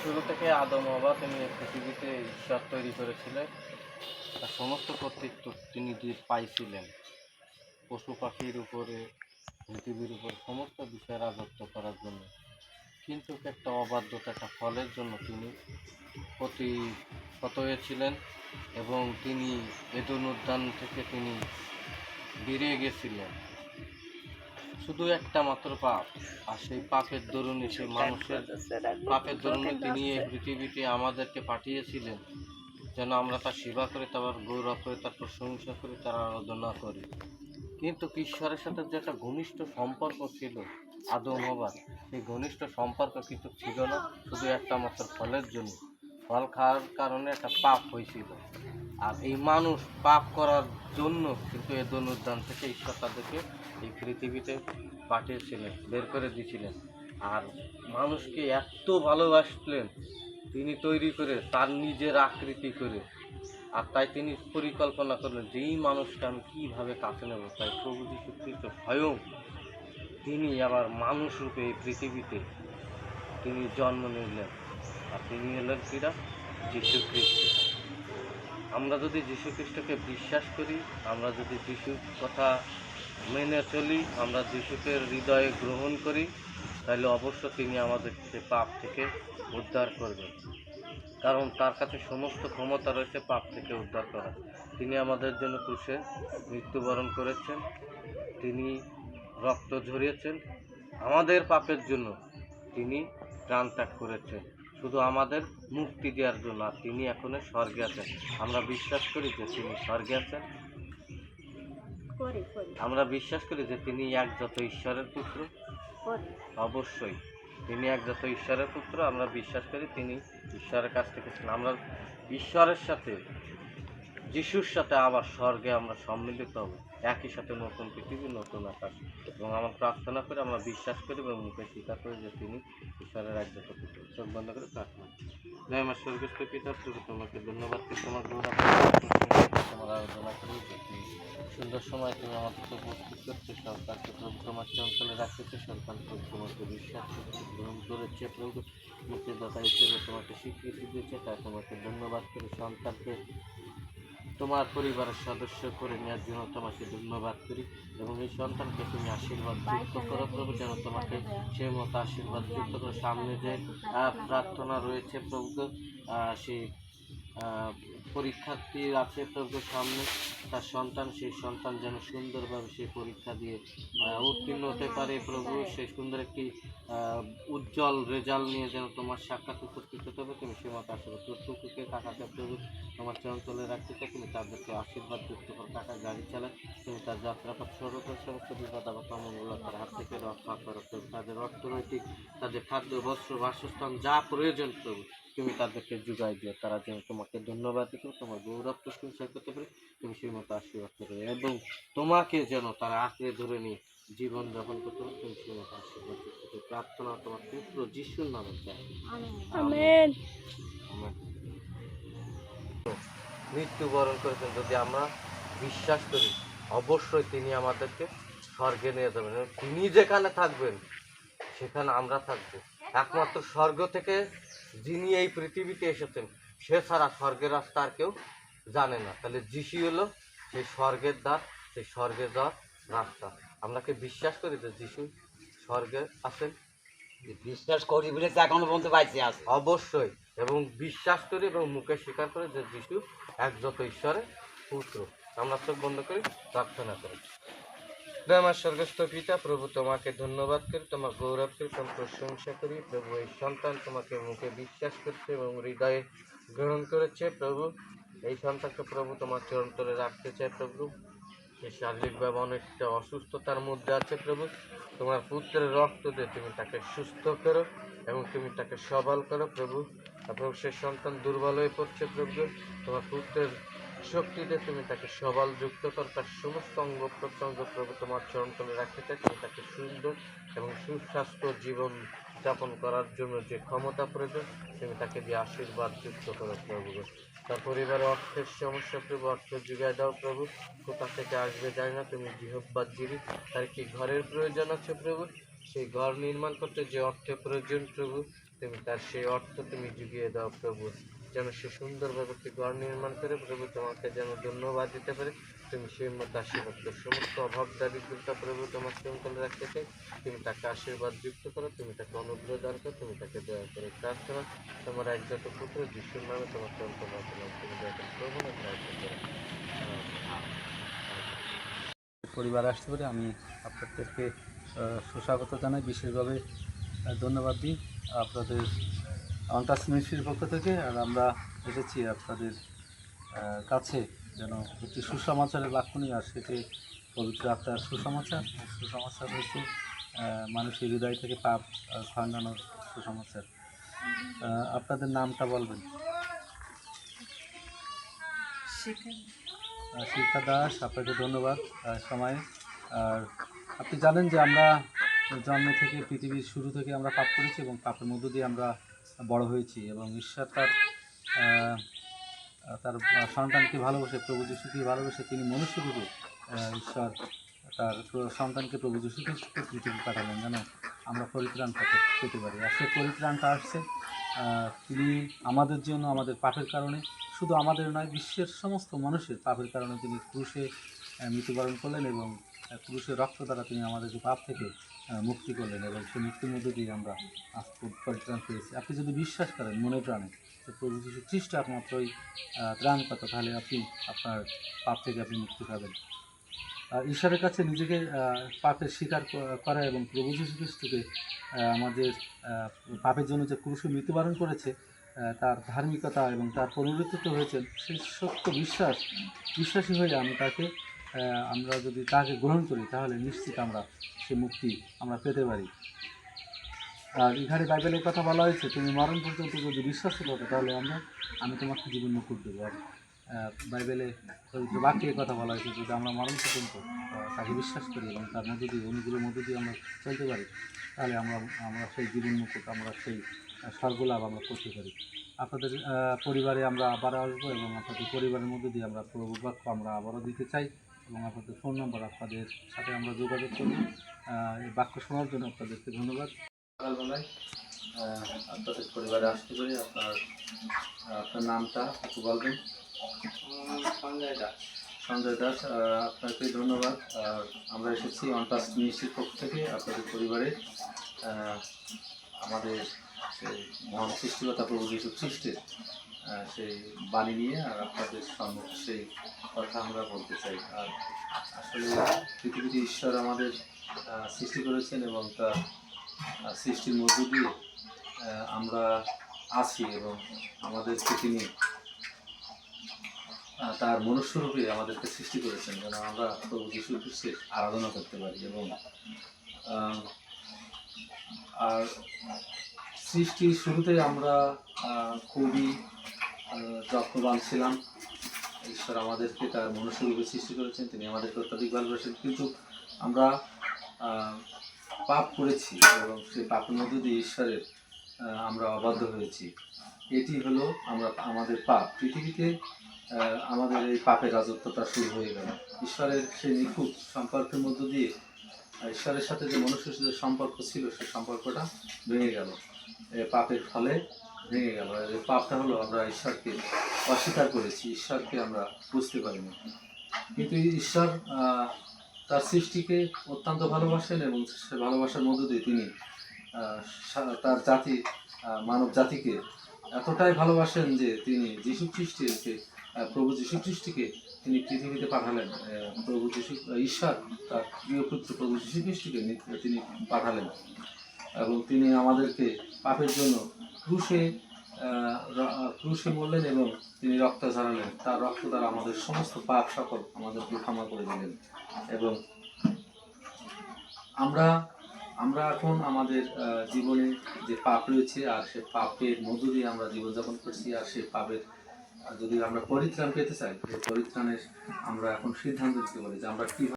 শুরু থেকে আদম হওয়া তিনি পৃথিবীতে ঈশ্বর তৈরি করেছিলেন। তার সমস্ত কর্তৃত্ব তিনি পাইছিলেন পশু পাখির উপরে, পৃথিবীর উপর সমস্ত বিষয়ে রাজত্ব করার জন্য। কিন্তু একটা অবাধ্যতা, একটা ফলের জন্য তিনি প্রতিহত হয়েছিলেন এবং তিনি এদেন উদ্যান থেকে তিনি বেরিয়ে গেছিলেন। শুধু একটা মাত্র পাপ, আর সেই পাপের দরুনে, সেই মানুষের পাপের দরুনে তিনি এই পৃথিবীতে আমাদেরকে পাঠিয়েছিলেন যেন আমরা তার সেবা করে, তার গৌরব করে, তার প্রশংসা করি, তার আরাধনা করি। কিন্তু ঈশ্বরের সাথে যে একটা ঘনিষ্ঠ সম্পর্ক ছিল আদম হবার, সেই ঘনিষ্ঠ সম্পর্ক কিন্তু ছিল না, শুধু একটা মাত্র ফলের জন্য। ফল খাওয়ার কারণে একটা পাপ হয়েছিল। আর এই মানুষ পাপ করার জন্য কিন্তু এদেন উদ্যান থেকে ঈশ্বর তাদেরকে এই পৃথিবীতে পাঠিয়েছিলেন, বের করে দিয়েছিলেন। আর মানুষকে এত ভালোবাসলেন তিনি তৈরি করে, তার নিজের আকৃতি করে। আর তাই তিনি পরিকল্পনা করলেন যে এই মানুষকে আমি কীভাবে কাছে নেব। তাই প্রভু যীশু খ্রিস্ট স্বয়ং তিনি আবার মানুষ রূপে এই পৃথিবীতে তিনি জন্ম নিলেন। আর তিনি এলেন কিরা? যীশু খ্রিস্ট। আমরা যদি যীশু খ্রিস্টকে বিশ্বাস করি, আমরা যদি যীশুর কথা মেনে চলি, আমরা যীশুকে হৃদয়ে গ্রহণ করি, তাহলে অবশ্য তিনি আমাদেরকে পাপ থেকে উদ্ধার করবেন। কারণ তার কাছে সমস্ত ক্ষমতা রয়েছে পাপ থেকে উদ্ধার করা। তিনি আমাদের জন্য ক্রুশে মৃত্যুবরণ করেছেন, তিনি রক্ত ঝরিয়েছেন আমাদের পাপের জন্য, তিনি প্রাণ ত্যাগ করেছেন শুধু আমাদের মুক্তি দেওয়ার জন্য। আর তিনি এখনো স্বর্গে আছেন। আমরা বিশ্বাস করি যে তিনি স্বর্গে আছেন। আমরা বিশ্বাস করি যে তিনি একজাত ঈশ্বরের পুত্র। অবশ্যই তিনি একজাত ঈশ্বরের পুত্র। আমরা বিশ্বাস করি তিনি ঈশ্বরের কাছ থেকে ছিলেন। আমরা ঈশ্বরের সাথে, যিশুর সাথে আবার স্বর্গে আমরা সম্মিলিত হব, একই সাথে নতুন পৃথিবী, নতুন আকাশ। এবং আমরা প্রার্থনা করি, আমরা বিশ্বাস করি এবং মুখে স্বীকার করি যে তিনি ঈশ্বরের একজাত পুত্র। চোখ বন্ধ করে প্রার্থনা। জয় আমার স্বর্গস্থ পিতা, প্রভু তোমাকে ধন্যবাদ করি, তোমার তোমার আরাধনা করি যে সুন্দর সময় তুমি আমাদেরকে উপস্থিত করছে। সরকারকে প্রভু তোমার অঞ্চলে রাখতেছে, সরকার প্রভু তোমাকে বিশ্বাস করেছে, গ্রহণ করেছে, প্রভু মুক্তিদাতা হিসেবে তোমাকে স্বীকৃতি দিয়েছে। তাই তোমাকে ধন্যবাদ করি। সন্তানকে তোমার পরিবারের সদস্য করে নেওয়ার জন্য তোমাকে ধন্যবাদ করি এবং এই সন্তানকে তুমি আশীর্বাদ যুক্ত করো প্রভু, যেন তোমাকে সে মতো আশীর্বাদ যুক্ত করো। সামনে যে প্রার্থনা রয়েছে প্রভু, সেই পরীক্ষার্থী আছে প্রভু সামনে, তার সন্তান, সেই সন্তান যেন সুন্দরভাবে সেই পরীক্ষা দিয়ে উত্তীর্ণ হতে পারে প্রভু। সেই সুন্দর একটি উজ্জ্বল রেজাল্ট নিয়ে যেন তোমার সাক্ষাৎ উপস্থিত হতে হবে, তুমি সে মতো আশীর্বাদ করো। টুকুকে কাকাকে প্রভু তোমার চঞ্চলে রাখতে চাই, তুমি তাদেরকে আশীর্বাদ যুক্ত করো। কাকা গাড়ি চালায়, তুমি তার যাত্রাপথ সরকার সমস্ত বিপদ আবার অমঙ্গলতার হাত থেকে রক্ষা করো প্রভু। তাদের অর্থনৈতিক, তাদের খাদ্য, বস্ত্র, বাসস্থান যা প্রয়োজন প্রভু তুমি তাদেরকে যোগাই দিও। তারা যেন তোমাকে ধন্যবাদ দিতে, তোমার গৌরব প্রশংসা করতে পারে, তুমি সেই মতো আশীর্বাদ করো এবং তোমাকে যেন তারা আঁকড়ে ধরে নিয়ে জীবন যাপন করতে পারে, তুমি সেই মতো আশীর্বাদ করতে। প্রার্থনা তোমার পুত্র যিশুর নামে চাই, আমেন। মৃত্যুবরণ করেছেন, যদি আমরা বিশ্বাস করি অবশ্যই তিনি আমাদেরকে স্বর্গে নিয়ে যাবেন। তিনি যেখানে থাকবেন সেখানে আমরা থাকবো। একমাত্র স্বর্গ থেকে যিনি এই পৃথিবীতে এসেছেন সে ছাড়া স্বর্গের রাস্তা আর কেউ জানে না। তাহলে যিশু হলো সেই স্বর্গের দ্বার, সেই স্বর্গে যাওয়ার রাস্তা। আমরা কি বিশ্বাস করি যে যিশু স্বর্গে আছেন? বিশ্বাস করি বলে তো এখনো পর্যন্ত বাইচে আছে। অবশ্যই, এবং বিশ্বাস করি এবং মুখে স্বীকার করে যে যিশু একজাত ঈশ্বরের পুত্র। আমরা চোখ বন্ধ করি, প্রার্থনা করি। আমার স্বর্গস্থ পিতা, প্রভু তোমাকে ধন্যবাদ করি, তোমার গৌরব করি, তোমার প্রশংসা করি প্রভু। এই সন্তান তোমাকে মুখে বিশ্বাস করছে এবং হৃদয়ে গ্রহণ করেছে প্রভু। এই সন্তানকে প্রভু তোমার চরণতলে রাখতে চাই প্রভু। সে শারীরিকভাবে অনেকটা অসুস্থতার মধ্যে আছে প্রভু, তোমার পুত্রের রক্ত দিয়ে তুমি তাকে সুস্থ করো এবং তুমি তাকে সবল করো প্রভু। প্রভু সে সন্তান দুর্বল হয়ে পড়ছে প্রভু, তোমার পুত্রের শক্তিতে তুমি তাকে সবল যুক্ত করো। তার সমস্ত অঙ্গ প্রত্যঙ্গ প্রভু তোমার চরণতলে রাখতে চাই, তুমি তাকে সুন্দর এবং সুস্বাস্থ্য জীবন যাপন করার জন্য যে ক্ষমতা প্রয়োজন তুমি তাকে দিয়ে আশীর্বাদ যুক্ত করো প্রভু। তার পরিবারে অর্থের সমস্যা প্রভু, অর্থ যোগায় দাও প্রভু, কোথা থেকে আসবে যায় না, তুমি জিহ্বা জিরি। তার কি ঘরের প্রয়োজন আছে প্রভু, সেই ঘর নির্মাণ করতে যে অর্থের প্রয়োজন প্রভু তুমি তার সেই অর্থ তুমি জুগিয়ে দাও প্রভু, যেন সে সুন্দরভাবে একটি ঘর নির্মাণ করে প্রভু তোমাকে যেন ধন্যবাদ দিতে পারে। তুমি সেই মতো আশীর্বাদ করো, সমস্ত অভাব দারিদ্রতা প্রভু তোমার শৃঙ্খলে রাখতে চাই। তুমি তাকে আশীর্বাদ যুক্ত করো, তুমি তাকে অনুগ্রহ দান করো, তুমি তাকে দয়া করে প্রার্থনা তোমার একজাত পুত্র যিশুর নামে তোমার যন্ত্রণা করলাম, তুমি দয়া করে প্রভু না সাহায্য করো। পরিবার আসতে পারে আমি আপনাদেরকে সুস্বাগত জানাই, বিশেষভাবে ধন্যবাদ দিই আপনাদের অন্টাস মিনিস্ট্রির পক্ষ থেকে। আর আমরা এসেছি আপনাদের কাছে যেন একটি সুসমাচারের বাক্য নিয়ে, আর সেটি পবিত্র আত্মার সুসমাচার। সুসমাচার হচ্ছে মানুষের হৃদয় থেকে পাপ ভাঙানোর সুসমাচার। আপনাদের নামটা বলবেন? শিক্ষা দাস, আপনাকে ধন্যবাদ সময়। আর আপনি জানেন যে আমরা জন্ম থেকে পৃথিবীর শুরু থেকে আমরা পাপ করেছি এবং পাপের মধ্য দিয়ে আমরা বড় হয়েছি, এবং ঈশ্বর তার সন্তানকে ভালোবেসে, প্রভু যিশুকে ভালোবেসে তিনি মনুষ্যরূপে ঈশ্বর তার সন্তানকে প্রভু যিশু খ্রিস্টকে পৃথিবী পাঠালেন যেন আমরা পরিত্রাণ পেতে পারি। আর সেই পরিত্রাণটা আসছে তিনি আমাদের জন্য, আমাদের পাপের কারণে, শুধু আমাদের নয় বিশ্বের সমস্ত মানুষের পাপের কারণে তিনি ক্রুশে মৃত্যুবরণ করলেন, এবং ক্রুশের রক্ত দ্বারা তিনি আমাদেরকে পাপ থেকে মুক্তি করলেন, এবং সেই মুক্তির মধ্যে দিয়ে আমরা পরিত্রাণ পেয়েছি। আপনি যদি বিশ্বাস করেন মনে প্রাণে যে প্রভু যীশু খ্রিস্ট একমাত্রই ত্রাণকর্তা, তাহলে আপনি আপনার পাপ থেকে আপনি মুক্তি পাবেন। ঈশ্বরের কাছে নিজেকে পাপের স্বীকার করা এবং প্রভু যীশু খ্রিস্টকে আমাদের পাপের জন্য যে ক্রুশে মৃত্যুবরণ করেছে, তার ধার্মিকতা এবং তার পুনরুত্থিত হয়েছেন, সেই সত্য বিশ্বাসী হয়ে আমরা যদি তাকে গ্রহণ করি, তাহলে নিশ্চিত আমরা সে মুক্তি আমরা পেতে পারি। আর এখানে বাইবেলের কথা বলা হয়েছে, তুমি মরণ পর্যন্ত যদি বিশ্বাস করো, তাহলে আমি তোমাকে জীবন মুকুট দেবো। আর বাইবেলে পবিত্র বাক্যে কথা বলা হয়েছে, যদি আমরা মরণ পর্যন্ত তাকে বিশ্বাস করি এবং তার মধ্য দিয়ে, অনুগুলোর মধ্য দিয়ে আমরা চলতে পারি, তাহলে আমরা সেই জীবন মুকুট, আমরা সেই স্বর্গলাভ আমরা করতে পারি। আপনাদের পরিবারে আমরা আবার আসবো, এবং আপনাদের পরিবারের মধ্যে দিয়ে আমরা প্রভু বাক্য আমরা আবারও দিতে চাই, এবং আপনাদের ফোন নম্বর, আপনাদের সাথে আমরা যোগাযোগ করব। এই বাক্য শোনার জন্য আপনাদেরকে ধন্যবাদ। সকালবেলায় আপনাদের পরিবারে আসতে পারি। আপনার নামটা একটু বলবেন? সঞ্জয় দাস, আপনাকে ধন্যবাদ। আমরা এসেছি অন্টাস মিনিস্ট্রির পক্ষ থেকে আপনাদের পরিবারে আমাদের সেই মহান সৃষ্টিকর্তা প্রভু যীশু খ্রিস্টের সেই বাণী নিয়ে, আর আপনাদের সম্মুখে সেই কথা আমরা বলতে চাই। আর আসলে পৃথিবীতে ঈশ্বর আমাদের সৃষ্টি করেছেন, এবং তার সৃষ্টির মধ্য দিয়ে আমরা আছি, এবং আমাদেরকে তিনি তার মনুষ্যরূপে আমাদেরকে সৃষ্টি করেছেন যেন আমরা প্রভু যীশু খ্রিস্টের আরাধনা করতে পারি। এবং আর সৃষ্টির শুরুতে আমরা খুবই যত্নবান ছিলাম। ঈশ্বর আমাদেরকে তার মনুষ্যরূপে সৃষ্টি করেছেন, তিনি আমাদেরকে অত্যাধিক ভালোবাসেন, কিন্তু আমরা পাপ করেছি, এবং সেই পাপের মধ্য দিয়ে ঈশ্বরের আমরা অবাধ্য হয়েছি। এটি হলো আমাদের পাপ। পৃথিবীতে আমাদের এই পাপের রাজত্বটা শুরু হয়ে গেল। ঈশ্বরের সেই নিখুঁত সম্পর্কের মধ্য দিয়ে ঈশ্বরের সাথে যে মনুষ্যের সাথে সম্পর্ক ছিল, সেই সম্পর্কটা ভেঙে গেল, পাপের ফলে ভেঙে গেল। এই পাপটা হলো আমরা ঈশ্বরকে অস্বীকার করেছি, ঈশ্বরকে আমরা বুঝতে পারিনি। কিন্তু ঈশ্বর তার সৃষ্টিকে অত্যন্ত ভালোবাসেন, এবং সে ভালোবাসার মধ্য দিয়ে তিনি তার মানব জাতিকে এতটাই ভালোবাসেন যে তিনি প্রভু যীশু খ্রিস্টকে তিনি পৃথিবীতে পাঠালেন। ঈশ্বর তার প্রিয় পুত্র প্রভু যীশু খ্রিস্টকে তিনি পাঠালেন, এবং তিনি আমাদেরকে পাপের জন্য ক্রুশে মরলেন, এবং তিনি রক্ত ঝরালেন। তার রক্ত দ্বারা আমাদের সমস্ত পাপ সকল আমাদেরকে ক্ষমা করে দিলেন। এবং আমরা এখন আমাদের জীবনে যে পাপ রয়েছে, আর সে পাপের মধ্য দিয়ে আমরা জীবনযাপন করছি, আর সেই পাপের যদি আমরা পরিত্রাণ পেতে চাই, সেই পরিত্রাণের আমরা এখন সিদ্ধান্ত নিতে পারি যে আমরা কীভাবে